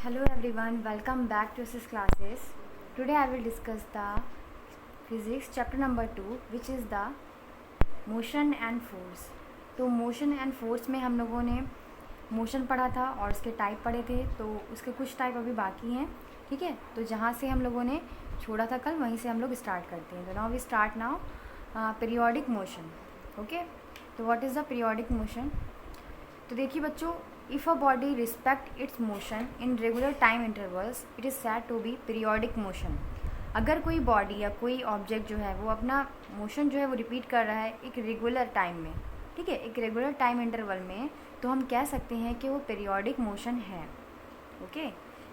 Hello everyone, welcome back to this classes. Today I will discuss the physics chapter number 2 which is the motion and force. तो motion and force में हम लोगों ने motion पढ़ा था और उसके टाइप पढ़े थे, तो उसके कुछ टाइप अभी बाकी हैं. ठीक है, तो जहाँ से हम लोगों ने छोड़ा था कल वहीं से हम लोग स्टार्ट करते हैं. तो now we start now periodic motion. Okay, तो what is the periodic motion? तो देखिए बच्चों, इफ़ अ बॉडी रिस्पेक्ट its motion in regular time intervals it is said to be periodic motion. अगर कोई बॉडी या कोई ऑब्जेक्ट जो है वो अपना मोशन जो है वो रिपीट कर रहा है एक रेगुलर टाइम में, ठीक है, एक रेगुलर टाइम इंटरवल में, तो हम कह सकते हैं कि वो पीरियोडिक मोशन है. ओके,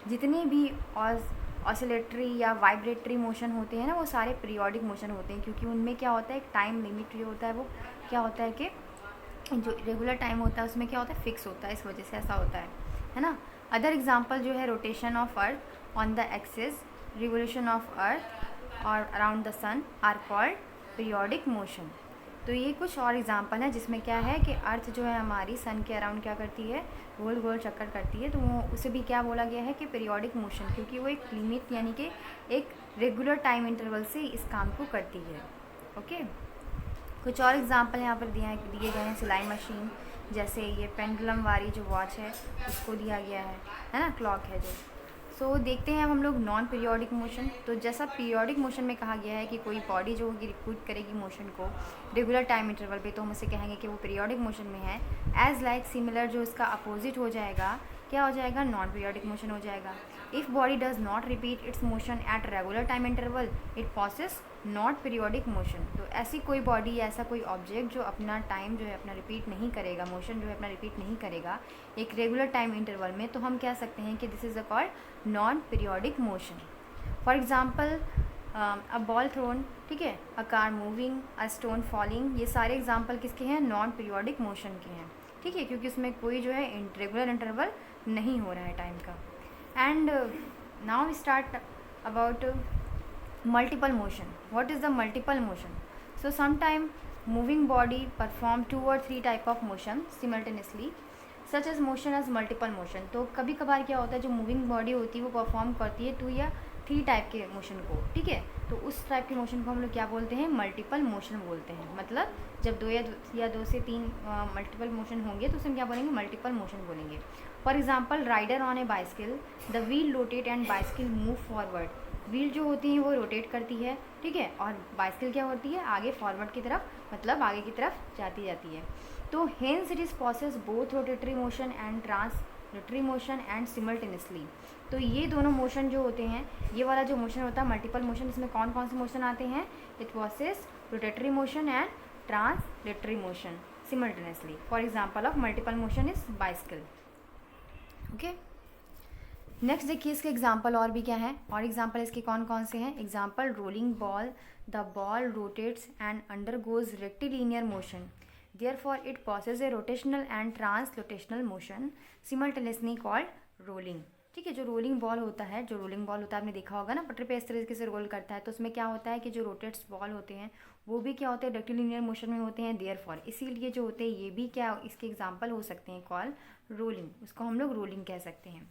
जितने भी ऑसिलेटरी या वाइब्रेटरी मोशन होते हैं ना, वो सारे पीरियोडिक मोशन होते हैं, क्योंकि उनमें क्या होता है, एक टाइम लिमिट जो होता है वो क्या होता है कि जो रेगुलर टाइम होता है उसमें क्या होता है, फिक्स होता है. इस वजह से ऐसा होता है ना. अदर एग्जांपल जो है rotation of earth on the axis, revolution of earth और around the sun are called periodic motion. तो ये कुछ और एग्जांपल है जिसमें क्या है कि अर्थ जो है हमारी सन के अराउंड क्या करती है, गोल गोल चक्कर करती है. तो वो उसे भी क्या बोला गया है कि पीरियोडिक मोशन, क्योंकि वो एक लिमिट यानी कि एक रेगुलर टाइम इंटरवल से इस काम को करती है. ओके, कुछ और एग्जांपल यहाँ पर दिए गए हैं. सिलाई मशीन, जैसे ये पेंडुलम वाली जो वॉच है उसको दिया गया है ना, क्लॉक है जो. सो देखते हैं अब हम लोग नॉन पीरियोडिक मोशन. तो जैसा पीरियोडिक मोशन में कहा गया है कि कोई बॉडी जो होगी रिपीट करेगी मोशन को रेगुलर टाइम इंटरवल पे, तो हम उसे कहेंगे कि वो पीरियोडिक मोशन में है. एज लाइक सिमिलर जो इसका अपोजिट हो जाएगा, क्या हो जाएगा, नॉन पीरियोडिक मोशन हो जाएगा. If body does not repeat it's motion at regular time interval it possesses not periodic motion. तो ऐसी कोई बॉडी या ऐसा कोई ऑब्जेक्ट जो अपना टाइम जो है अपना रिपीट नहीं करेगा, मोशन जो है अपना रिपीट नहीं करेगा एक रेगुलर टाइम इंटरवल में, तो हम कह सकते हैं कि this is a called non periodic motion. For example a ball thrown, ठीक है, a car moving, a stone falling, ये सारे एग्जाम्पल किसके हैं, नॉन पीरियोडिक मोशन के हैं. ठीक है, क्योंकि उसमें कोई जो है रेगुलर इंटरवल नहीं हो रहा है टाइम का. And now we start about multiple motion. What is the multiple motion? So sometime moving body perform 2 or 3 type of motion simultaneously such as motion as multiple motion. तो कभी कभार क्या होता है, जो मूविंग बॉडी होती है वो परफॉर्म करती है 2 या 3 टाइप के मोशन को. ठीक है, तो उस टाइप के मोशन को हम लोग क्या बोलते हैं, मल्टीपल मोशन बोलते हैं. मतलब जब दो से तीन मल्टीपल मोशन होंगे तो उसे हम क्या बोलेंगे, मल्टीपल मोशन बोलेंगे. For example rider on a bicycle, the wheel rotate and bicycle move forward. Wheel जो होती हैं वो रोटेट करती है, ठीक है, और बाइसिकल क्या होती है, आगे फॉरवर्ड की तरफ, मतलब आगे की तरफ जाती है. तो hence it is process both rotatory motion and translatory motion and simultaneously. तो ये दोनों मोशन जो होते हैं, ये वाला जो मोशन होता है मल्टीपल मोशन, इसमें कौन कौन से मोशन आते हैं, it process rotatory motion and translatory motion simultaneously. For example of multiple motion is bicycle. Okay, next देखिए इसके एग्जाम्पल और भी क्या है, और एग्जाम्पल इसके कौन कौन से हैं. Example rolling ball, the ball rotates and undergoes rectilinear motion, therefore it possesses a rotational and translational motion simultaneously called rolling. ठीक है, जो रोलिंग बॉल होता है आपने देखा होगा ना, पटरी पे इस तरीके से रोल करता है, तो उसमें क्या होता है कि जो रोटेट्स बॉल होते हैं वो भी क्या होते हैं, रेक्टिलिनियर मोशन में होते हैं. देयरफॉर इसीलिए जो होते हैं ये भी क्या इसके एग्जाम्पल हो सकते हैं, कॉल रोलिंग, उसको हम लोग रोलिंग कह सकते हैं.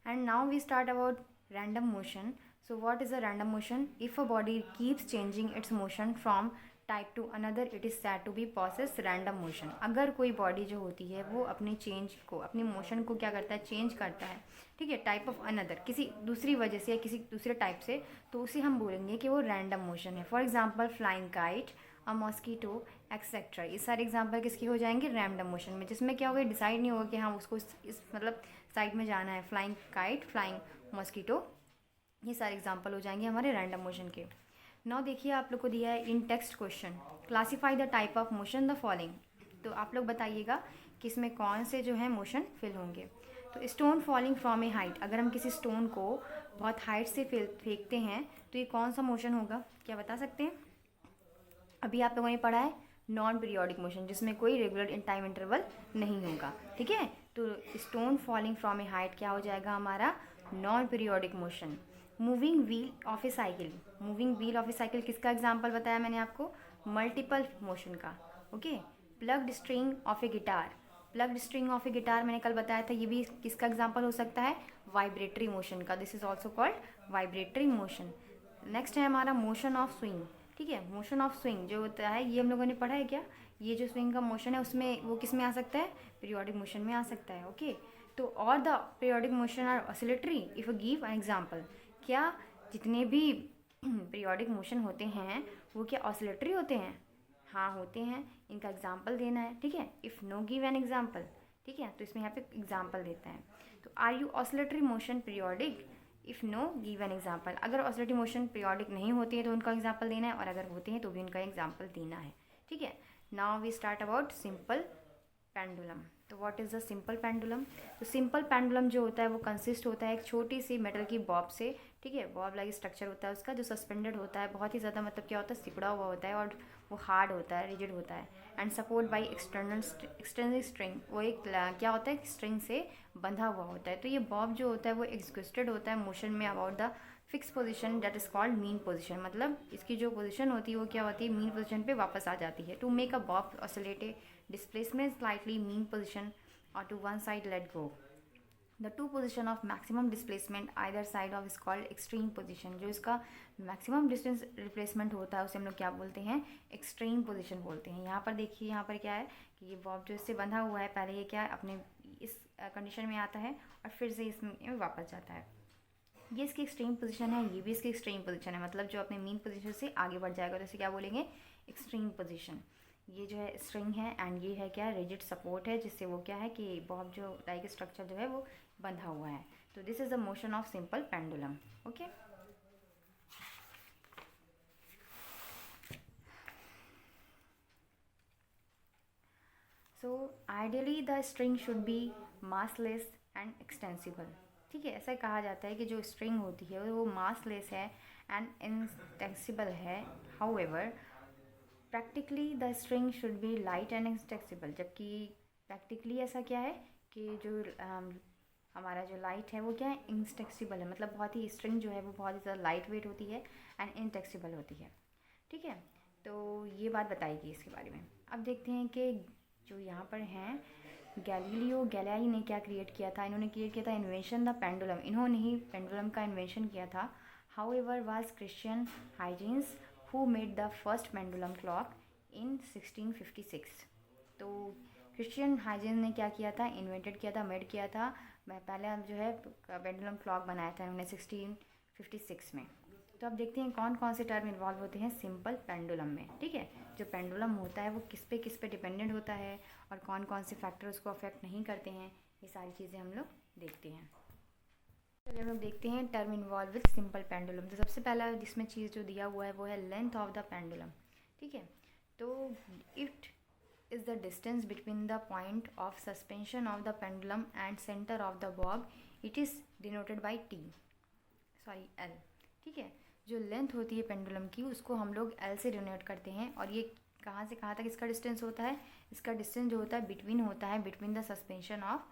And now we start about random motion. So what is a random motion? If a body keeps changing its motion from type to another it is said to be possess random motion. अगर कोई body जो होती है वो अपनी change को, अपनी motion को क्या करता है, चेंज करता है, ठीक है, टाइप ऑफ अनदर, किसी दूसरी वजह से या किसी दूसरे टाइप से, तो उसे हम बोलेंगे कि वो रैंडम मोशन है. For example flying kite, a mosquito, etcetera. ये सारे एग्जाम्पल किसके हो जाएंगे, रैंडम मोशन में, जिसमें क्या होगा, डिसाइड नहीं होगा कि हाँ उसको इस मतलब साइड में जाना है. फ्लाइंग काइट, फ्लाइंग मॉस्कीटो, ये सारे एग्जाम्पल हो जाएंगे हमारे रैंडम मोशन के. नाउ देखिए आप लोग को दिया है in text question, classify the type of motion the following. तो आप लोग बताइएगा कि इसमें कौन से जो है मोशन फिल होंगे. तो stone falling from a height, अगर हम किसी स्टोन को बहुत हाइट से फेंकते हैं तो ये कौन सा मोशन होगा, क्या बता सकते हैं. अभी आप लोगों ने पढ़ा है नॉन पीरियोडिक मोशन, जिसमें कोई रेगुलर टाइम इंटरवल नहीं होगा. ठीक है, तो stone falling from a height क्या हो जाएगा हमारा, non periodic motion. Moving wheel of a cycle, moving wheel of a cycle किसका एग्जाम्पल बताया मैंने आपको, मल्टीपल मोशन का. Okay, plucked string of a guitar, plucked string of a guitar मैंने कल बताया था, ये भी किसका एग्जाम्पल हो सकता है, वाइब्रेटरी मोशन का। This is also called vibratory motion. Next है हमारा मोशन ऑफ स्विंग। ठीक है, मोशन ऑफ स्विंग जो होता है ये हम लोगों ने पढ़ा है क्या, ये जो स्विंग का मोशन है उसमें वो किस में आ सकता है, पीरियोडिक मोशन में आ सकता है। ओके, तो और the periodic motion are oscillatory if a give an example. क्या जितने भी पीरियोडिक मोशन होते हैं वो क्या ऑसिलेटरी होते हैं, हाँ होते हैं, इनका एग्जाम्पल देना है। ठीक है, if no give an example, ठीक है, तो इसमें यहाँ पे एग्जाम्पल देता है। तो are you oscillatory motion periodic, if no give an example. अगर ऑसिलेटरी मोशन पीरियोडिक नहीं होती है तो उनका एग्जाम्पल देना है, और अगर होते हैं तो भी उनका एग्जाम्पल देना है। ठीक है, now we start about simple pendulum. तो what is the simple pendulum. तो सिंपल पेंडुलम जो होता है वो कंसिस्ट होता है एक छोटी सी मेटल की बॉब से। ठीक है, बॉब लाइक स्ट्रक्चर होता है उसका, जो सस्पेंडेड होता है, बहुत ही ज़्यादा मतलब क्या होता है, सिकुड़ा हुआ होता है, और वो हार्ड होता है, रिजिड होता है, and support by external string. वो एक क्या होता है, स्ट्रिंग से बंधा हुआ होता है। तो ये बॉब जो होता है वो एग्जिक्यूटेड होता है मोशन में about the fix position that is called mean position. मतलब इसकी जो पोजीशन होती है वो क्या होती है, मीन पोजीशन पे वापस आ जाती है। To make a bob oscillate displacement slightly mean position or to one side let go. The two position of maximum displacement either side of is called extreme position. जो इसका maximum distance replacement होता है उसे हम लोग क्या बोलते हैं, extreme position बोलते हैं। यहाँ पर देखिए, यहाँ पर क्या है कि ये बॉब जो इससे बंधा हुआ है, पहले ये क्या है अपने इस कंडीशन में आता है और फिर से इसमें वापस जाता है। ये इसकी एक्सट्रीम पोजीशन है, ये भी इसकी एक्सट्रीम पोजीशन है, मतलब जो अपने मीन पोजीशन से आगे बढ़ जाएगा तो इसे क्या बोलेंगे, एक्सट्रीम पोजीशन। ये जो है स्ट्रिंग है एंड ये है क्या, रिजिड सपोर्ट है, जिससे वो क्या है कि बॉब जो लाइक स्ट्रक्चर जो है वो बंधा हुआ है। तो this is the motion of simple pendulum. Okay, so ideally the string should be massless and extensible. ठीक है, ऐसा कहा जाता है कि जो स्ट्रिंग होती है वो मासलेस है एंड एक्सटेंसिबल है। However practically the string should be light and extensible. जबकि प्रैक्टिकली ऐसा क्या है कि जो हमारा जो लाइट है वो क्या है, इंटेक्सिबल है, मतलब बहुत ही स्ट्रिंग जो है वो बहुत ही ज़्यादा लाइट वेट होती है एंड इंटेक्सिबल होती है। ठीक है, तो ये बात बताएगी इसके बारे में। अब देखते हैं कि जो यहाँ पर हैं गैलीलियो गैलाई ने क्या क्रिएट किया था। इन्होंने क्रिएट किया था इन्वेंशन द पेंडुलम, इन्होंने ही पेंडुलम का इन्वेंशन किया था। However was Christian hygienes who made the first pendulum clock in 1656। तो क्रिश्चियन हाइजीन ने क्या किया था, इन्वेंटेड किया था, मेड किया था, पहले जो है पेंडुलम क्लॉक बनाया था उन्होंने 1656 में। तो अब देखते हैं कौन कौन से टर्म इन्वॉल्व होते हैं सिंपल पेंडुलम में। ठीक है, जो पेंडुलम होता है वो किस पे डिपेंडेंट होता है और कौन कौन से फैक्टर उसको अफेक्ट नहीं करते हैं, ये सारी चीज़ें हम लोग देखते हैं। चलिए हम लोग देखते हैं term involve with simple pendulum. तो सबसे पहला जिसमें चीज़ जो दिया हुआ है वो है लेंथ ऑफ द पेंडुलम। ठीक है, तो it is the distance between the point of suspension of the pendulum and centre of the Bob. It is denoted by L. ठीक है, जो लेंथ होती है पेंडुलम की उसको हम लोग एल से डिनोट करते हैं। और ये कहाँ से कहाँ तक इसका डिस्टेंस होता है, इसका डिस्टेंस जो होता है between the suspension of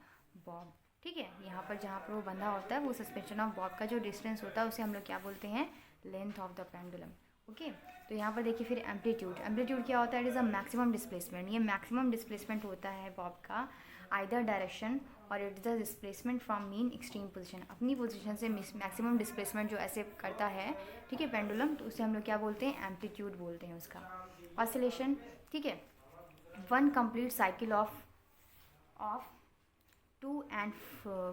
Bob. ठीक है, यहाँ पर जहाँ पर वो बंधा होता है वो सस्पेंशन ऑफ बॉब का जो डिस्टेंस होता है उसे हम लोग क्या बोलते हैं, length of the pendulum. Okay, तो यहाँ पर देखिए फिर एम्पलीट्यूड क्या होता है, it is a maximum displacement. ये मैक्सिमम डिस्प्लेसमेंट होता है बॉब का आइदर डायरेक्शन, और it is the displacement from mean extreme position. अपनी पोजीशन से मैक्सिमम डिस्प्लेसमेंट जो ऐसे करता है, ठीक है, पेंडुलम, तो उसे हम लोग क्या बोलते हैं, एम्पलीट्यूड बोलते हैं उसका। ऑसिलेशन, ठीक है, one complete cycle of to and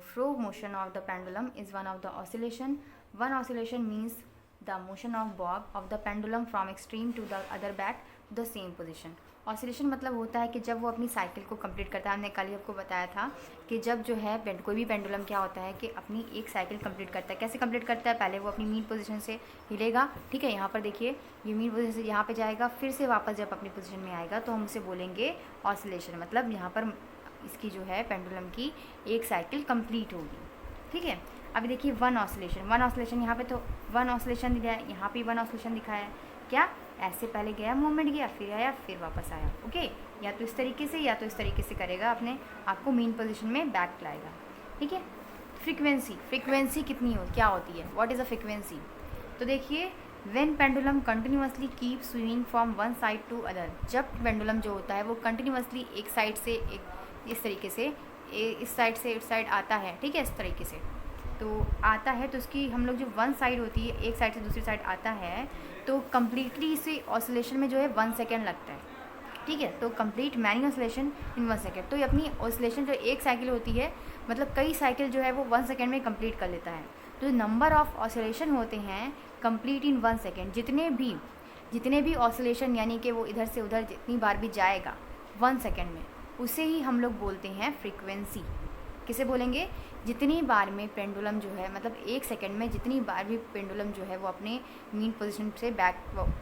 fro motion of the pendulum is one of the oscillation. One oscillation means the motion of bob of the pendulum from extreme to the other back to the same position. Oscillation मतलब होता है कि जब वो अपनी cycle को complete करता है। हमने कल ही आपको बताया था कि जब जो है कोई भी पेंडुलम क्या होता है कि अपनी एक साइकिल कंप्लीट करता है। कैसे कंप्लीट करता है, पहले वो अपनी मीन पोजीशन से हिलेगा। ठीक है, यहाँ पर देखिए ये मीन पोजीशन से यहाँ पे जाएगा, फिर से वापस जब अपनी पोजीशन में आएगा तो हम उसे बोलेंगे ऑसिलेशन। मतलब यहाँ पर इसकी जो है पेंडुलम की एक साइकिल कंप्लीट होगी। ठीक है, अभी देखिए वन ऑसिलेशन यहाँ पे तो वन ऑसिलेशन दिया है, यहाँ पे वन ऑसिलेशन दिखाया है। क्या ऐसे पहले गया, मूवमेंट गया, फिर आया, फिर वापस आया। ओके, या तो इस तरीके से या तो इस तरीके से करेगा, अपने आपको मीन पोजीशन में बैक लाएगा। ठीक है, फ्रीक्वेंसी कितनी हो क्या होती है, व्हाट इज़ अ फ्रीक्वेंसी। तो देखिए when pendulum continuously keep swinging from one side to other. जब पेंडुलम जो होता है वो कंटिन्यूसली एक साइड से एक इस तरीके से इस साइड से इस साइड आता है, ठीक है, इस तरीके से तो आता है, तो उसकी हम लोग जो वन साइड होती है, एक साइड से दूसरी साइड आता है, तो कम्प्लीटली इसे ऑसिलेशन में जो है 1 सेकेंड लगता है, ठीक है। तो complete Manning oscillation in 1 second. तो ये अपनी ऑसिलेशन जो एक साइकिल होती है, मतलब कई साइकिल जो है वो 1 सेकेंड में कंप्लीट कर लेता है। तो नंबर ऑफ ऑसिलेशन होते हैं कंप्लीट इन 1 सेकेंड, जितने भी ऑसिलेशन यानी कि वो इधर से उधर जितनी बार भी जाएगा 1 सेकेंड में, उसे ही हम लोग बोलते हैं फ्रीक्वेंसी। किसे बोलेंगे? जितनी बार में पेंडुलम जो है, मतलब 1 सेकेंड में जितनी बार भी पेंडुलम जो है वो अपने मीन पोजीशन से बैक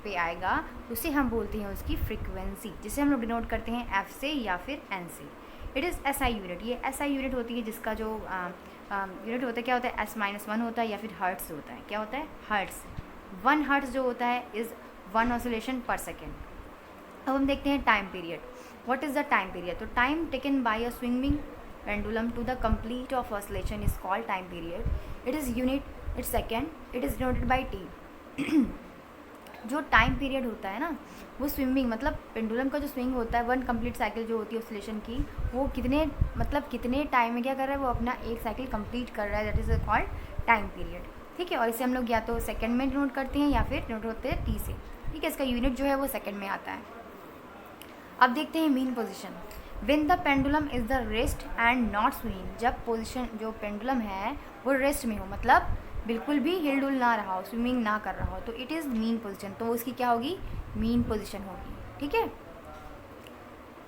पे आएगा, उसे हम बोलते हैं उसकी फ्रीक्वेंसी, जिसे हम लोग डिनोट करते हैं एफ से या फिर एन से। It is SI unit. ये एसआई यूनिट होती है जिसका जो यूनिट होता है, क्या होता है, S-1 होता है या फिर हर्ट्स होता है। क्या होता है? हर्ट्स। 1 हर्ट्स जो होता है इज़ 1 ऑसिलेशन पर सेकेंड। अब हम देखते हैं time period. What is the time period? तो time taken by a swinging pendulum to the complete of oscillation is called time period. It is unit, it's second, it is denoted by t. जो time period होता है ना, वो swinging मतलब pendulum का जो swing होता है 1 कंप्लीट साइकिल जो होती है ऑसिलेशन की, वो कितने टाइम में क्या कर रहा है, वो अपना एक साइकिल कंप्लीट कर रहा है, that is called time period, ठीक है। और इसे हम लोग या तो सेकंड में नोट करते हैं या फिर नोट होते हैं टी से, ठीक है। इसका यूनिट जो है वो सेकंड में आता है। अब देखते हैं mean position. When the pendulum is the rest and not swinging, जब पोजिशन जो पेंडुलम है वो रेस्ट में हो, मतलब बिल्कुल भी हिल डुल ना रहा हो, स्विमिंग ना कर रहा हो, तो इट इज़ मीन पोजिशन। तो उसकी क्या होगी? मीन पोजिशन होगी, ठीक है।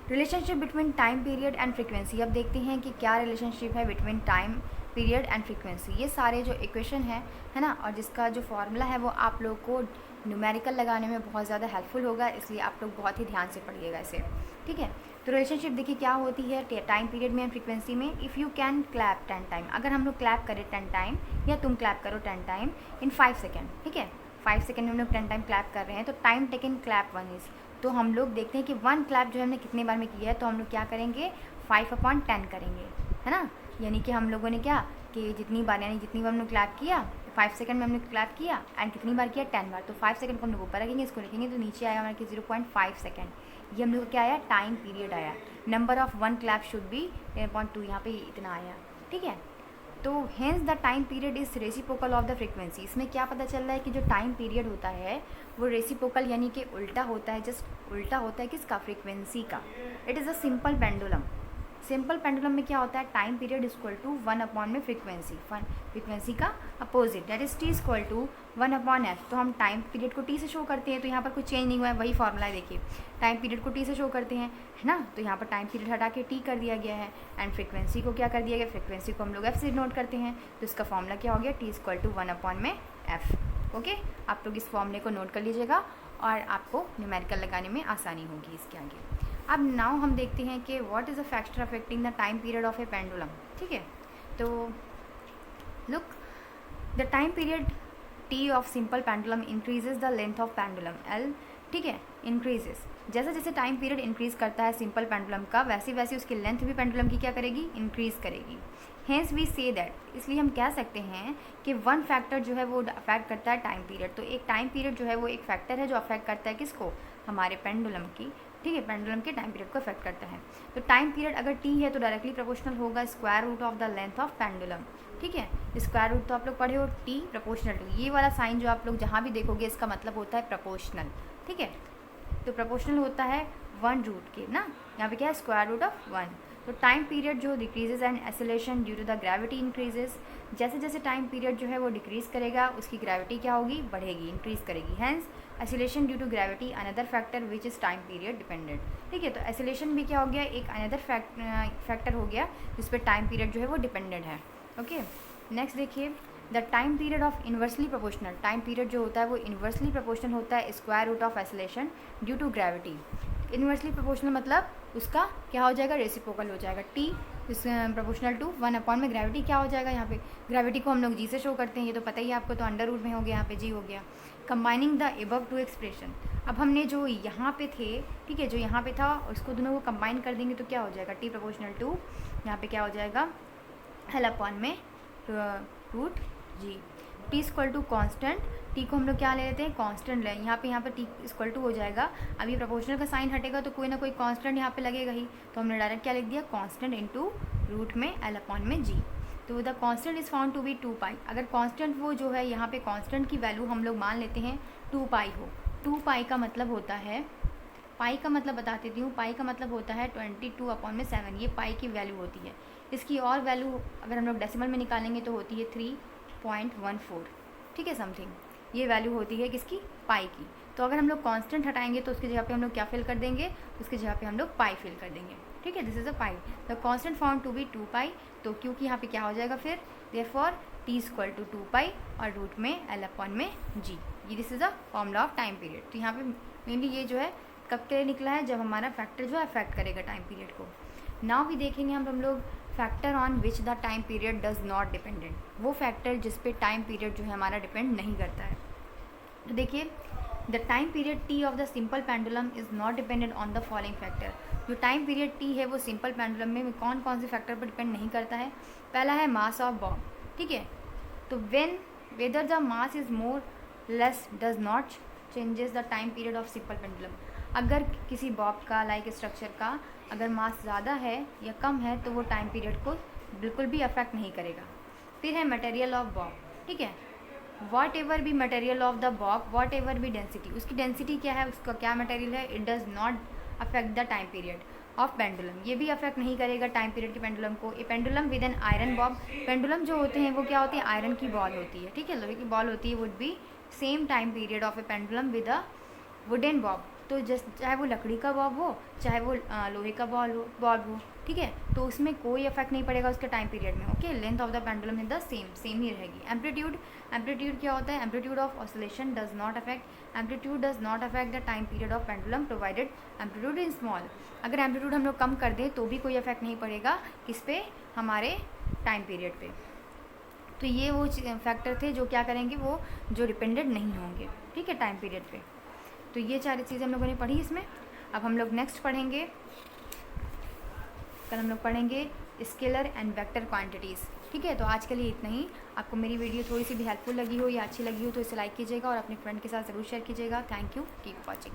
Relationship between time period and frequency. अब देखते हैं कि क्या रिलेशनशिप है between time period and frequency. ये सारे जो इक्वेशन है ना, और जिसका जो फॉर्मूला है वो आप लोग को न्यूमेरिकल लगाने में बहुत ज़्यादा हेल्पफुल होगा, इसलिए आप लोग बहुत ही ध्यान से पढ़िएगा इसे, ठीक है। तो रिलेशनशिप देखिए क्या होती है टाइम पीरियड में एंड फ्रीक्वेंसी में। If you can clap 10 time, अगर हम लोग क्लैप करें 10 टाइम या तुम क्लैप करो 10 टाइम इन 5 सेकेंड, ठीक है, 5 सेकेंड में हम लोग 10 टाइम क्लैप कर रहे हैं, तो टाइम टेकन क्लैप 1 इज़, तो हम लोग देखते हैं कि 1 क्लैप जो हमने कितने बार में किया है, तो हम लोग क्या करेंगे 5/10 करेंगे, है ना। यानी कि हम लोगों ने क्या कि जितनी बार हम लोग क्लैप किया 5 सेकंड में हमने क्लैप किया एंड कितनी बार किया 10 बार, तो 5 सेकंड को हम लोग ऊपर रखेंगे, इसको लिखेंगे तो नीचे आया हमारा कि 0.5 सेकंड। ये हम लोग क्या आया? टाइम पीरियड आया। Number of 1 clap should be 10.2, यहाँ पे इतना आया, ठीक है। तो hence the time period is reciprocal of the frequency. इसमें क्या पता चल रहा है कि जो टाइम पीरियड होता है वो रेसिप्रोकल यानी कि उल्टा होता है, जस्ट उल्टा होता है किसका? फ्रीक्वेंसी का। It is a simple pendulum. Simple pendulum में क्या होता है? टाइम पीरियड इक्वल टू 1 में फ्रीक्वेंसी का opposite, that is T equal to 1/f। तो हम टाइम पीरियड को टी से शो करते हैं, तो यहाँ पर कुछ चेंज नहीं हुआ है, वही फॉर्मूला है। देखिए टाइम पीरियड को टी से शो करते हैं, है ना, तो यहाँ पर टाइम पीरियड हटा के टी कर दिया गया है एंड फ्रीक्वेंसी को क्या कर दिया गया? फ्रीक्वेंसी को हम लोग एफ से नोट करते हैं, तो इसका फॉर्मूला क्या हो गया? T equal to 1/f। Okay, आप लोग इस फॉर्मूले को नोट कर लीजिएगा और आपको न्यूमेरिकल लगाने में आसानी होगी इसके आगे। अब नाउ हम देखते हैं कि what is a factor affecting the time period of A pendulum, ठीक है। तो look, the time period T of simple pendulum increases the length of pendulum L, ठीक है, इंक्रीजेस। जैसे जैसे टाइम पीरियड इंक्रीज़ करता है सिंपल पेंडुलम का, वैसे वैसे उसकी लेंथ भी पेंडुलम की क्या करेगी? इंक्रीज़ करेगी। हेंस वी से दैट, इसलिए हम कह सकते हैं कि 1 फैक्टर जो है वो अफेक्ट करता है टाइम पीरियड। तो एक टाइम पीरियड जो है वो एक फैक्टर है जो अफेक्ट करता है किसको? हमारे पेंडुलम की, ठीक है, पेंडुलम के टाइम पीरियड को अफेक्ट करता है। तो टाइम पीरियड अगर टी है तो डायरेक्टली प्रोपोर्शनल होगा square root of the length of pendulum, ठीक है। स्क्वायर रूट तो आप लोग पढ़े हो, टी प्रोपोर्शनल टू, ये वाला साइन जो आप लोग जहाँ भी देखोगे इसका मतलब होता है प्रोपोर्शनल, ठीक है। तो प्रोपोर्शनल होता है 1 रूट के ना, यहाँ पे क्या है? Square root of 1। तो टाइम पीरियड जो decreases and acceleration due to the gravity increases, जैसे जैसे टाइम पीरियड जो है वो डिक्रीज़ करेगा उसकी ग्रेविटी क्या होगी? बढ़ेगी, इंक्रीज़ करेगी। Hence acceleration due to gravity another factor which is time period dependent, ठीक है। तो एक्सेलरेशन भी क्या हो गया? एक अनदर फैक्टर हो गया जिस पर टाइम पीरियड जो है वो डिपेंडेंट है। ओके, नेक्स्ट देखिए, the time period of inversely proportional. Time period जो होता है वो इन्वर्सली प्रोपोर्शनल होता है square root of acceleration due to gravity. Inversely proportional मतलब उसका क्या हो जाएगा? रेसिप्रोकल हो जाएगा। टी इस प्रोपोर्शनल टू 1 में ग्रेविटी क्या हो जाएगा? यहाँ पे ग्रेविटी को हम लोग जी से शो करते हैं, ये तो पता ही है आपको, तो अंडर रूट में हो गया, यहाँ पे जी हो गया। Combining the above two expression, अब हमने जो यहाँ पे थे, ठीक है, जो यहाँ पे था उसको दोनों को कंबाइन कर देंगे तो क्या हो जाएगा? टी प्रोपोर्शनल टू यहाँ पे क्या हो जाएगा? एल अपॉन में root g. T equal to constant, T को हम लोग क्या ले लेते हैं, कांस्टेंट लें, यहाँ पे टी इक्वल टू हो जाएगा। अभी प्रोपोर्शनल का साइन हटेगा तो कोई ना कोई कांस्टेंट यहाँ पे लगेगा ही, तो हमने डायरेक्ट क्या लिख दिया, कांस्टेंट इनटू रूट में एल अपॉन में जी। तो the constant is found to be 2 pi. अगर कांस्टेंट वो जो है यहाँ पे कांस्टेंट की वैल्यू हम लोग मान लेते हैं 2 पाई हो, 2 पाई का मतलब होता है, पाई का मतलब बता देती हूँ, पाई का मतलब होता है 22 अपॉन में 7, ये पाई की वैल्यू होती है। इसकी और वैल्यू अगर हम लोग डेसिमल में निकालेंगे तो होती है 3.14, ठीक है, समथिंग ये वैल्यू होती है किसकी, पाई की। तो अगर हम लोग कांस्टेंट हटाएंगे तो उसकी जगह पे हम लोग क्या फिल कर देंगे, उसकी जगह पे हम लोग पाई फिल कर देंगे, ठीक है। This is a pi, the constant found to be 2 pi. तो क्योंकि यहाँ पे क्या हो जाएगा फिर, therefore T equal to 2 pi और रूट में एल अपॉन में जी, ये this is a formula of time period. तो यहाँ पे मेनली ये जो है कब के लिए निकला है, जब हमारा फैक्टर जो है अफेक्ट करेगा टाइम पीरियड को। नाउ भी देखेंगे हम लोग factor on which the time period does not dependent, वो फैक्टर जिस पे टाइम पीरियड जो है हमारा डिपेंड नहीं करता है। तो देखिए, the time period T of the simple pendulum is not dependent on the following factor. जो टाइम पीरियड टी है वो सिंपल पेंडुलम में कौन कौन से फैक्टर पर डिपेंड नहीं करता है। पहला है मास ऑफ बॉब, ठीक है। तो whether the mass is more less does not changes the time period of simple pendulum. अगर किसी बॉब का लाइक स्ट्रक्चर का अगर मास ज़्यादा है या कम है तो वो टाइम पीरियड को बिल्कुल भी अफेक्ट नहीं करेगा। फिर है मटेरियल ऑफ बॉब, ठीक है। वॉट एवर भी material of the Bob, what ever भी डेंसिटी, उसकी डेंसिटी क्या है, उसका क्या मटेरियल है, it does not affect the time period of pendulum, ये भी अफेक्ट नहीं करेगा टाइम पीरियड के पेंडुलम को। A pendulum with an iron bob, pendulum जो होते हैं वो क्या होती है, आयरन की बॉल होती है, ठीक है, लोहे की बॉल होती है, would be same time period of A pendulum with a wooden Bob. तो चाहे वो लकड़ी का बॉब हो चाहे वो लोहे का बॉब हो, ठीक है, तो उसमें कोई इफेक्ट नहीं पड़ेगा उसके टाइम पीरियड में, okay. Length of the pendulum is the same ही रहेगी। एम्पलीट्यूड क्या होता है, amplitude of oscillation does not affect, amplitude does not affect the time period of pendulum provided amplitude in small. अगर एम्पलीट्यूड हम लोग कम कर दें तो भी कोई इफेक्ट नहीं पड़ेगा किस पे, हमारे टाइम पीरियड पे। तो ये वो फैक्टर थे जो क्या करेंगे, वो जो डिपेंडेंट नहीं होंगे, ठीक है, टाइम पीरियड पे। तो ये 4 चीज़ें हम लोगों ने पढ़ी इसमें। अब हम लोग नेक्स्ट पढ़ेंगे, कल हम लोग पढ़ेंगे स्केलर एंड वेक्टर क्वांटिटीज़, ठीक है। तो आज के लिए इतना ही। आपको मेरी वीडियो थोड़ी सी भी हेल्पफुल लगी हो या अच्छी लगी हो तो इसे लाइक कीजिएगा और अपने फ्रेंड के साथ ज़रूर शेयर कीजिएगा। Thank you, keep watching.